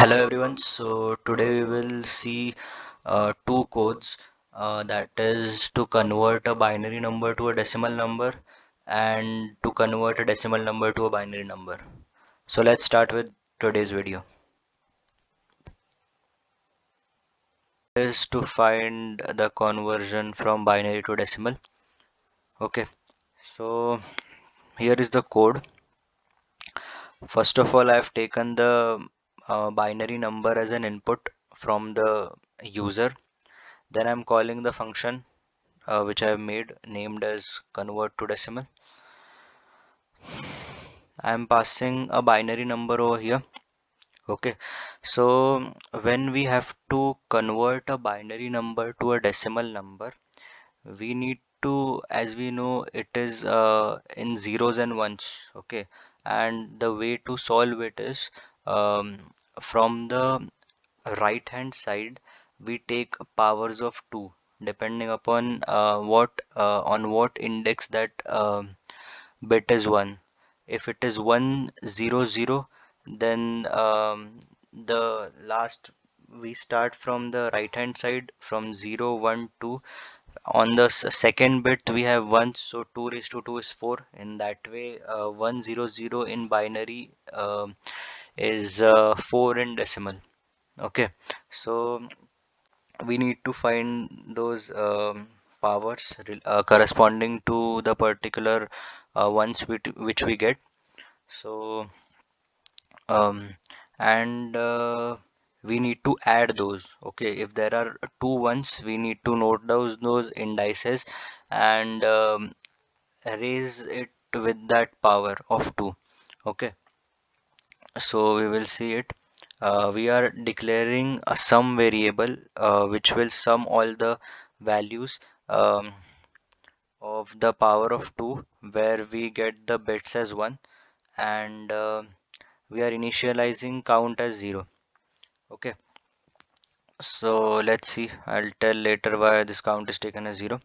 Hello everyone. So today we will see two codes that is to convert a binary number to a decimal number and to convert a decimal number to a binary number. So let's start with today's video. Is to find the conversion from binary to decimal. Okay, so here is the code. First of all, I've taken the binary number as an input from the user. Then I'm calling the function which I have made named as convert to decimal. I am passing a binary number over here. Okay, so when we have to convert a binary number to a decimal number, we need to, as we know, it is in zeros and ones. Okay, and the way to solve it is from the right hand side we take powers of 2 depending upon what index that bit is 1. If it is 100, then the last we start from the right hand side from 0 1 2. On the second bit we have 1, so 2 raised to 2 is 4. In that way 100 in binary is 4 in decimal. Okay, so we need to find those powers corresponding to the particular ones which we get. So um, and we need to add those. Okay, if there are two ones, we need to note those indices and raise it with that power of 2. Okay, so we will see it. We are declaring a sum variable which will sum all the values um, of the power of 2 where we get the bits as 1, and we are initializing count as 0. Okay, so let's see. I'll tell later why this count is taken as 0.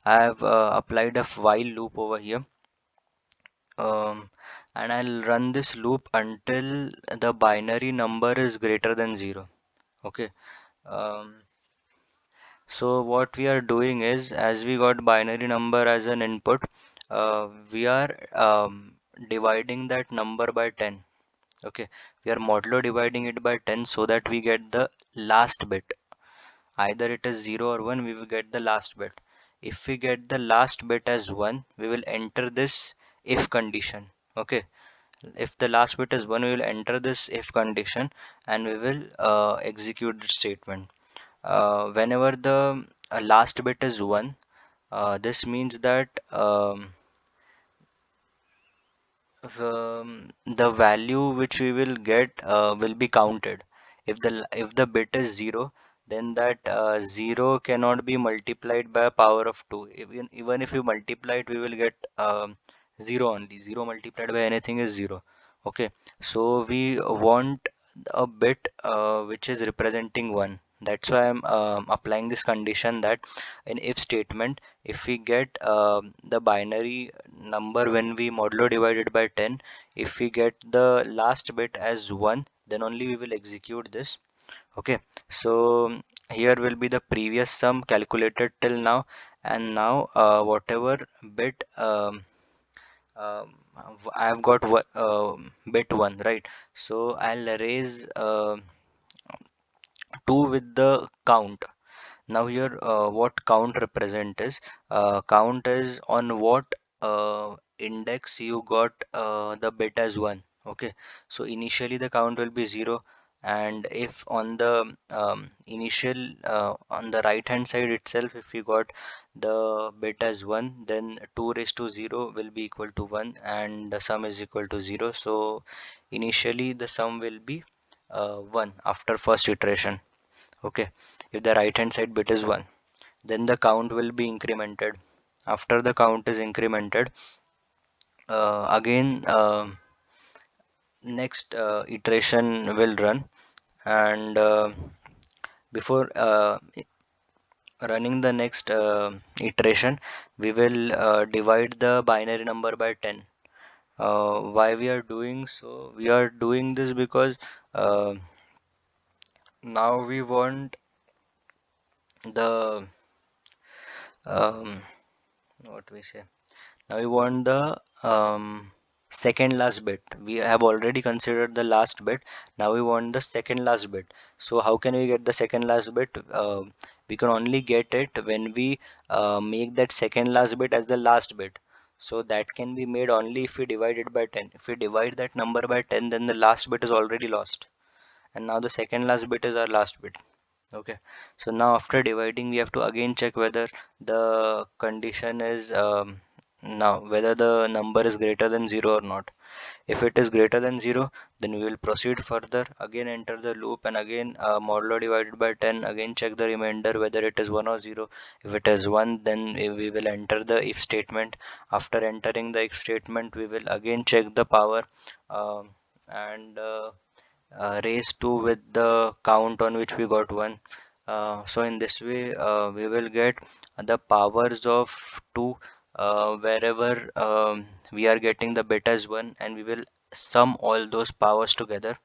I have applied a while loop over here, um, and I'll run this loop until the binary number is greater than 0. Okay, um, so what we are doing is, as we got binary number as an input, we are dividing that number by 10. Okay, we are modulo dividing it by 10 so that we get the last bit. Either it is 0 or 1, we will get the last bit. If we get the last bit as 1, we will enter this if condition. Okay, if the last bit is 1, we will enter this if condition and we will execute the statement. Whenever the last bit is 1, this means that the value which we will get will be counted. If the bit is 0, then that 0 cannot be multiplied by a power of 2. Even if you multiply it, we will get 0 only. 0 multiplied by anything is 0. Okay, so we want a bit which is representing 1. That's why I'm applying this condition that in if statement, if we get the binary number when we modulo divided by 10, if we get the last bit as 1, then only we will execute this. Okay, so here will be the previous sum calculated till now, and now whatever bit um, I've got bit 1, right? So I'll raise 2 with the count. Now here what count represent is count is on what index you got the bit as 1. Okay, so initially the count will be 0, and if on the initial on the right hand side itself, if you got the bit as 1, then 2 raised to 0 will be equal to 1 and the sum is equal to 0. So initially the sum will be 1 after first iteration. Okay, if the right hand side bit is 1, then the count will be incremented. After the count is incremented, again next iteration will run, and before running the next iteration, we will divide the binary number by 10. Why we are doing so? We are doing this because uh, Now we want the um, what we say. Now we want the second last bit. We have already considered the last bit. Now we want the second last bit. So how can we get the second last bit? We can only get it when we make that second last bit as the last bit. So that can be made only if we divide it by 10. If we divide that number by 10, then the last bit is already lost. And now the second last bit is our last bit. Okay, so now after dividing, we have to again check whether the condition is now whether the number is greater than 0 or not. If it is greater than 0, then we will proceed further. Again, enter the loop and again modulo divided by 10. Again, check the remainder whether it is 1 or 0. If it is 1, then we will enter the if statement. After entering the if statement, we will again check the power and raise 2 with the count on which we got 1. So in this way we will get the powers of 2 wherever we are getting the bit as 1, and we will sum all those powers together,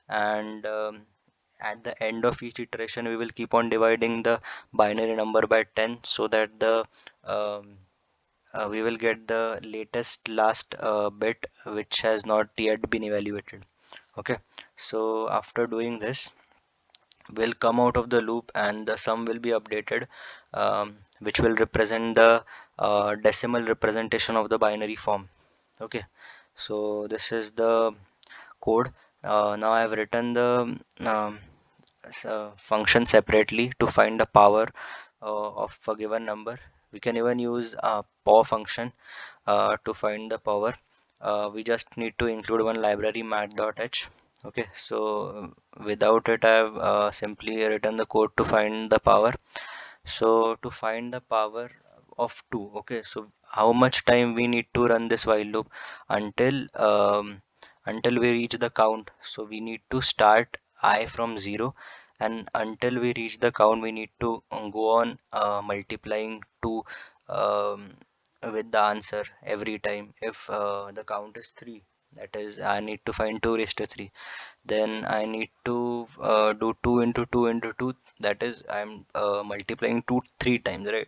and at the end of each iteration we will keep on dividing the binary number by 10 so that the um, we will get the latest last bit which has not yet been evaluated. Okay, so after doing this, we'll come out of the loop and the sum will be updated, which will represent the decimal representation of the binary form. Okay, so this is the code. Now I have written the function separately to find the power of a given number. We can even use a power function to find the power. We just need to include one library math.h. Okay, so without it I have simply written the code to find the power. So to find the power of 2, okay, so how much time we need to run this while loop until until we reach the count. So we need to start I from 0, and until we reach the count we need to go on multiplying 2 um, with the answer every time. If the count is 3, that is I need to find 2 raised to 3, then I need to do 2 into 2 into 2, that is I'm multiplying 2 3 times, right,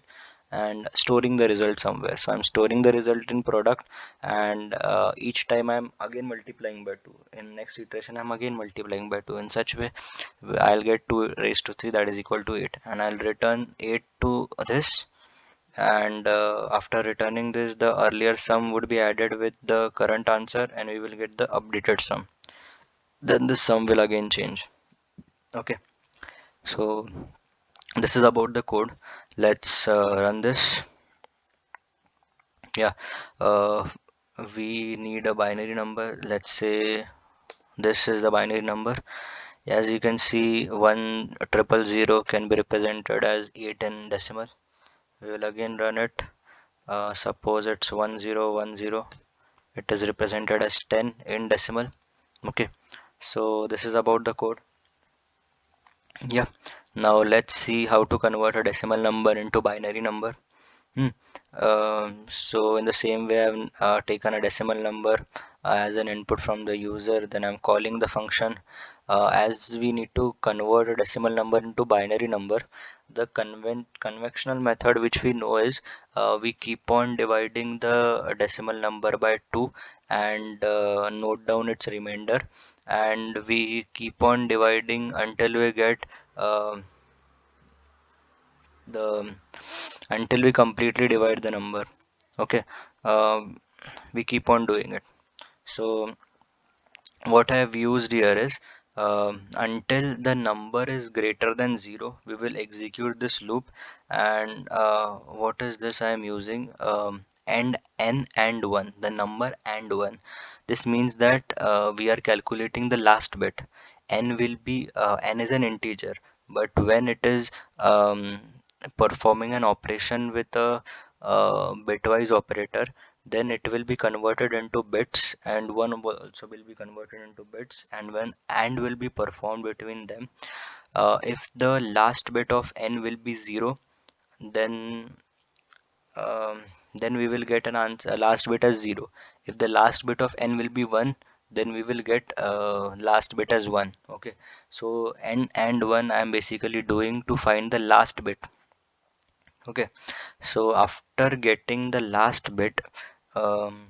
and storing the result somewhere. So I'm storing the result in product, and each time I'm again multiplying by 2. In next iteration I'm again multiplying by 2. In such way I'll get 2 raised to 3, that is equal to 8, and I'll return 8 to this, and after returning this the earlier sum would be added with the current answer and we will get the updated sum. Then the sum will again change. Okay, so this is about the code. Let's run this. Yeah, uh, we need a binary number. Let's say this is the binary number. As you can see, 1,000 can be represented as 8 in decimal. We will again run it. Suppose it's 1010. It is represented as 10 in decimal. Okay, so this is about the code. Yeah, now let's see how to convert a decimal number into binary number. Hmm. So in the same way, I've taken a decimal number as an input from the user. Then I'm calling the function. As we need to convert a decimal number into binary number, the conventional method which we know is we keep on dividing the decimal number by 2 and note down its remainder, and we keep on dividing until we get um the until we completely divide the number. Okay, um, we keep on doing it. So what I have used here is until the number is greater than 0 we will execute this loop, and what is this I am using, and n and 1, the number and 1. This means that we are calculating the last bit. N will be n is an integer, but when it is performing an operation with a bitwise operator, then it will be converted into bits, and 1 will also will be converted into bits, and when and will be performed between them, if the last bit of n will be 0, then um, then we will get an answer last bit as 0. If the last bit of n will be 1, then we will get last bit as 1. Okay, so n and 1 I am basically doing to find the last bit. Okay, so after getting the last bit, um,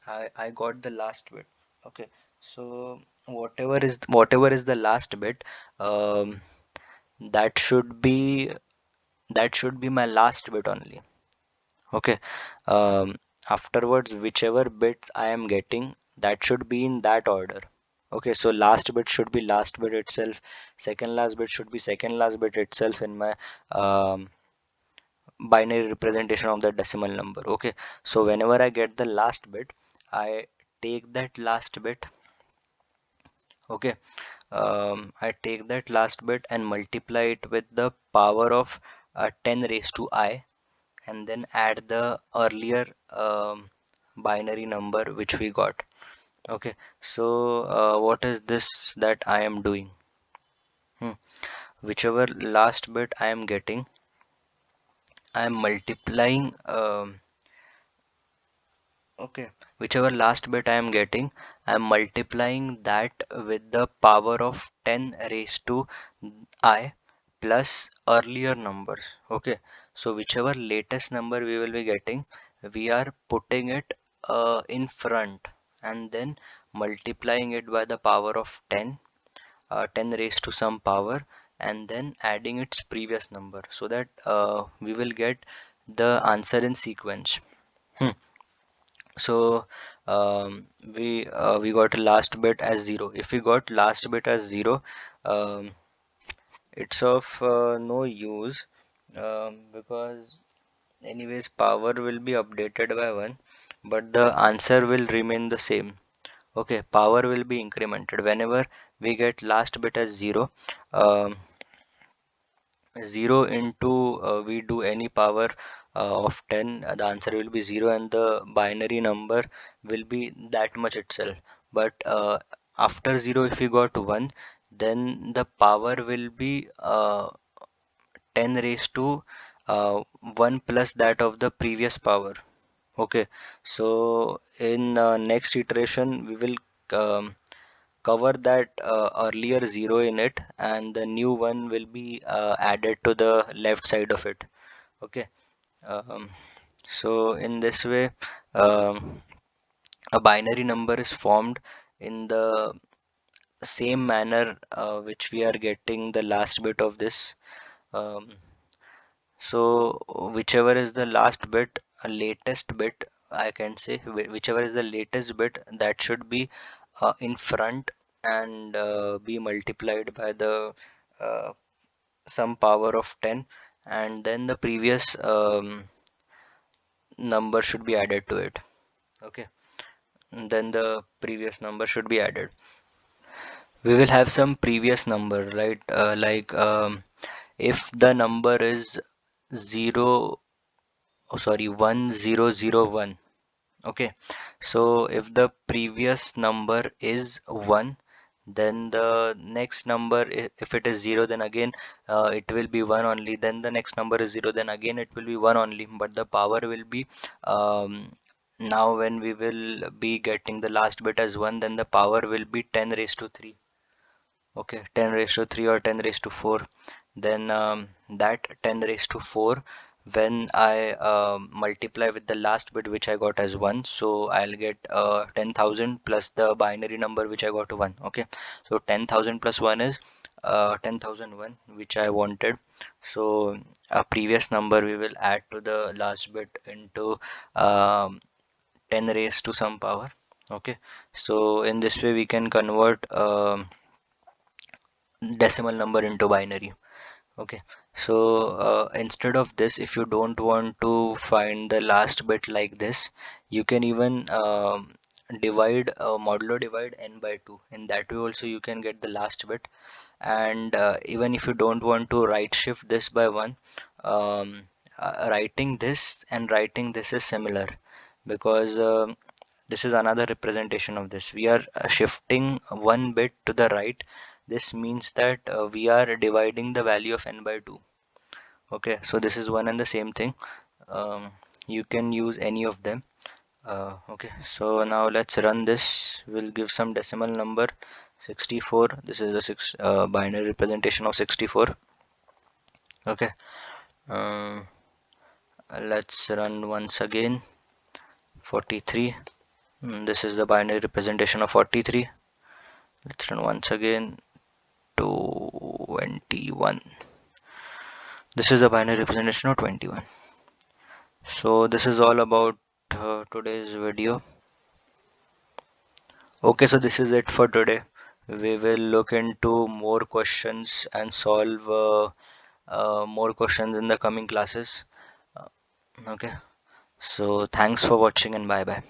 I got the last bit. Okay, so whatever is the last bit, um, that should be that should be my last bit only. Okay, um, afterwards whichever bits I am getting, that should be in that order. Okay, so last bit should be last bit itself, second last bit should be second last bit itself in my um, binary representation of the decimal number. Okay, so whenever I get the last bit, I take that last bit. Okay, I take that last bit and multiply it with the power of 10 raised to I, and then add the earlier binary number which we got. Okay, so what is this that I am doing? Hmm. Whichever last bit I am getting, I am multiplying. Okay, whichever last bit I am getting, I am multiplying that with the power of 10 raised to I plus earlier numbers. Okay, so whichever latest number we will be getting, we are putting it in front and then multiplying it by the power of 10, 10 raised to some power, and then adding its previous number so that we will get the answer in sequence. Hmm. So we got a last bit as 0. If we got last bit as 0, um, it's of no use, because anyways power will be updated by 1, but the answer will remain the same. Okay, power will be incremented whenever we get last bit as 0. um, 0 into we do any power of 10, the answer will be 0 and the binary number will be that much itself. But after 0 if we got 1, then the power will be 10 raised to 1 plus that of the previous power. Okay, so in next iteration we will um, cover that earlier 0 in it, and the new one will be added to the left side of it. Okay, um, so in this way, um, a binary number is formed in the same manner which we are getting the last bit of this. um, so whichever is the last bit, latest bit, I can say, whichever is the latest bit, that should be in front and be multiplied by the uh, some power of 10, and then the previous number should be added to it. Okay, and then the previous number should be added. We will have some previous number, right? Like if the number is 0, oh sorry, 1001. Okay, so if the previous number is 1, then the next number, if it is 0, then again it will be 1 only. Then the next number is 0, then again it will be 1 only. But the power will be, now when we will be getting the last bit as 1, then the power will be 10 raised to 3. Okay, 10 raised to 3 or 10 raised to 4. Then that 10 raised to 4, when I multiply with the last bit which I got as 1, so I'll get 10,000 plus the binary number which I got to 1. Okay, so 10,000 plus 1 is 10,001, which I wanted. So a previous number we will add to the last bit into 10 raised to some power. Okay, so in this way we can convert decimal number into binary. Okay, so instead of this, if you don't want to find the last bit like this, you can even divide, modulo divide n by 2. In that way also you can get the last bit. And even if you don't want to right shift this by 1, um, writing this and writing this is similar, because this is another representation of this. We are shifting one bit to the right. This means that we are dividing the value of n by 2. Okay, so this is one and the same thing. um, you can use any of them. Okay, so now let's run this. We'll give some decimal number 64. This is the binary representation of 64. Okay, um, let's run once again 43. This is the binary representation of 43. Let's run once again 21. This is the binary representation of 21. So this is all about today's video. Okay, so this is it for today. We will look into more questions and solve more questions in the coming classes. Uh, okay, so thanks for watching and bye bye.